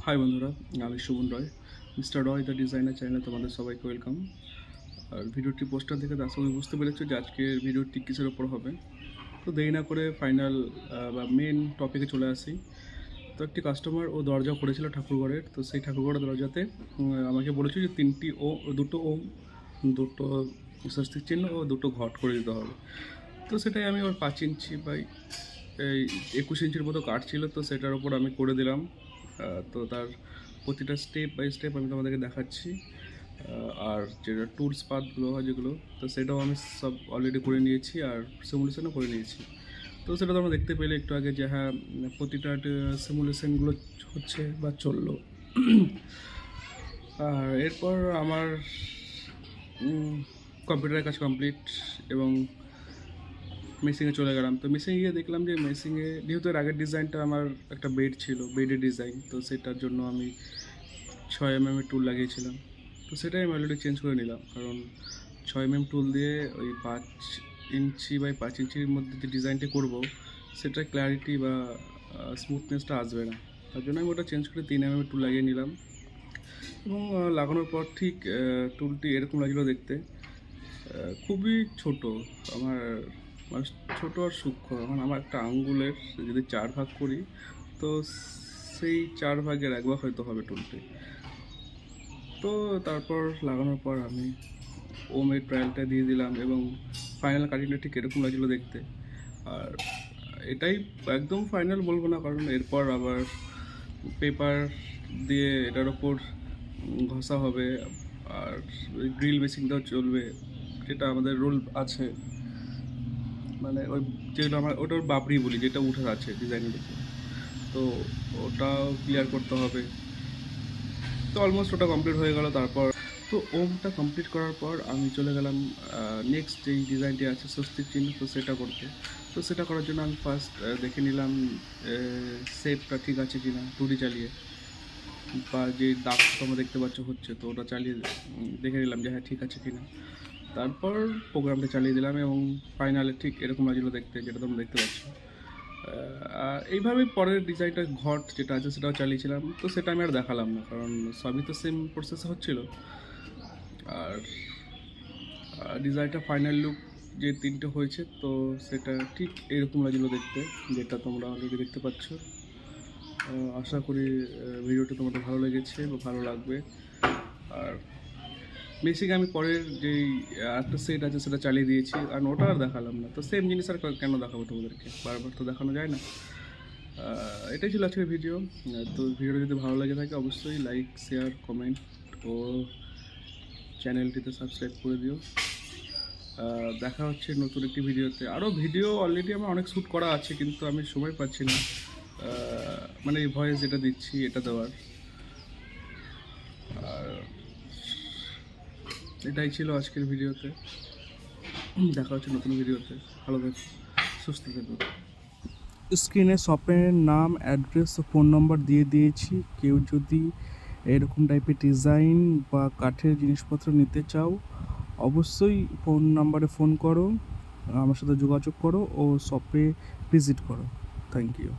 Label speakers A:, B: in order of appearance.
A: High বন্ধুরা, আমি শুভন রয়, mister Roy the designer চ্যানেলে তোমাদের সবাইকে ওয়েলকাম। আর ভিডিওটি পোস্টার দেখে তার সঙ্গে বুঝতে পেরেছো যে আজকের ভিডিওটি কিসের ওপর হবে। তো দেরি না করে ফাইনাল বা মেন টপিকে চলে আসি। তো একটি কাস্টমার ও দরজা করেছিল ঠাকুরঘরের, তো সেই ঠাকুরঘরের দরজাতে আমাকে বলেছিল যে দুটো ওম, দুটো স্বস্তিক চিহ্ন ও দুটো ঘট করে দিতে হবে। তো সেটাই আমি ওর 5 ইঞ্চি বাই এই 21 ইঞ্চির মতো কাঠ ছিল, তো সেটার ওপর আমি করে দিলাম। তো তার প্রতিটা স্টেপ বাই স্টেপ আমি তোমাদেরকে দেখাচ্ছি। আর যেটা টুলস পাথগুলো হয় যেগুলো, তো সেটাও আমি সব অলরেডি করে নিয়েছি আর সিমুলেশনও করে নিয়েছি। তো সেটা তোমরা দেখতে পেলে একটু আগে যে হ্যাঁ, প্রতিটা সিমুলেশনগুলো হচ্ছে বা চললো। আর এরপর আমার কম্পিউটারের কাজ কমপ্লিট এবং মেসিংয়ে চলে গেলাম। তো মেসিংয়ে গিয়ে দেখলাম যে মেসিংয়ে যেহেতু এর আগের ডিজাইনটা আমার একটা বেড ছিল, বেডের ডিজাইন, তো সেটার জন্য আমি 6 এর টুল লাগিয়েছিলাম। তো সেটাই আমি অলরেডি চেঞ্জ করে নিলাম, কারণ 6 টুল দিয়ে ওই 5 ইঞ্চি বাই 5 ইঞ্চির মধ্যে যে ডিজাইনটা করব সেটার ক্ল্যারিটি বা স্মুথনেসটা আসবে না। তার জন্য আমি ওটা চেঞ্জ করে 3 টুল লাগিয়ে নিলাম। এবং লাগানোর পর ঠিক টুলটি এরকম লাগলো দেখতে, খুবই ছোট। আমার মানে ছোটো আর সূক্ষ্ম, এখন আমার একটা আঙ্গুলের যদি 4 ভাগ করি, তো সেই 4 ভাগের 1 ভাগ হয়তো হবে টুলটি। তো তারপর লাগানোর পর আমি ওমের ট্রায়ালটা দিয়ে দিলাম এবং ফাইনাল কাটিংটা ঠিক এরকম লাগছিলো দেখতে। আর এটাই একদম ফাইনাল বলবো না, কারণ এরপর আবার পেপার দিয়ে এটার ওপর ঘষা হবে আর গ্রিল মেশিনটাও চলবে, যেটা আমাদের রুল আছে। মানে ওই যেটা আমরা ওটার বাবরি বলি, যেটা উঠে আছে ডিজাইনের উপর, তো ওটাও ক্লিয়ার করতে হবে। তো অলমোস্ট ওটা কমপ্লিট হয়ে গেল। তারপর তো ওমটা কমপ্লিট করার পর আমি চলে গেলাম নেক্সট যেই ডিজাইনটি আছে স্বস্তিক চিহ্ন, তো সেটা করতে। তো সেটা করার জন্য আমি ফার্স্ট দেখে নিলাম শেপটা ঠিক আছে কি না, 2D চালিয়ে, বা যে দাগটা তোমরা দেখতে পাচ্ছ হচ্ছে, তো ওটা চালিয়ে দেখে নিলাম যে হ্যাঁ ঠিক আছে কি না। তারপর প্রোগ্রামটা চালিয়ে দিলাম এবং ফাইনালে ঠিক এরকম লাগছিলো দেখতে, যেটা তোমরা দেখতে পাচ্ছ। এইভাবেই পরের ডিজাইনটা ঘট যেটা আছে সেটাও চালিয়েছিলাম। তো সেটা আমি আর দেখালাম না, কারণ সবই তো সেম প্রসেসে হচ্ছিল। আর ডিজাইনটা ফাইনাল লুক যে 3টে হয়েছে, তো সেটা ঠিক এরকম লাগছিলো দেখতে, যেটা তোমরা অলরেডি দেখতে পাচ্ছ। আশা করি ভিডিওটি তোমাদের ভালো লেগেছে বা ভালো লাগবে। আর বেসিক আমি পরের যেই একটা সেট আছে সেটা চালিয়ে দিয়েছি, আর ওটা আর দেখালাম না। তো সেম জিনিস আর কেন দেখাবো তোমাদেরকে, বারবার তো দেখানো যায় না। এটাই ছিল আজকের ভিডিও। তো ভিডিওটা যদি ভালো লাগে থাকে অবশ্যই লাইক, শেয়ার, কমেন্ট ও চ্যানেলটিতে সাবস্ক্রাইব করে দিও। দেখা হচ্ছে নতুন একটি ভিডিওতে। আরও ভিডিও অলরেডি আমার অনেক শ্যুট করা আছে, কিন্তু আমি সময় পাচ্ছি না, মানে এই ভয়েস যেটা দিচ্ছি এটা দেওয়ার। আর এটাই ছিল আজকের ভিডিওতে। দেখা হচ্ছে নতুন ভিডিওতে। ভালো থেকো, সুস্থ থেকো। স্ক্রিনে শপের নাম, অ্যাড্রেস ও ফোন নম্বর দিয়ে দিয়েছি। কেউ যদি এরকম টাইপের ডিজাইন বা কাঠের জিনিসপত্র নিতে চাও অবশ্যই ফোন নাম্বারে ফোন করো, আমার সাথে যোগাযোগ করো ও শপে ভিজিট করো। Thank you.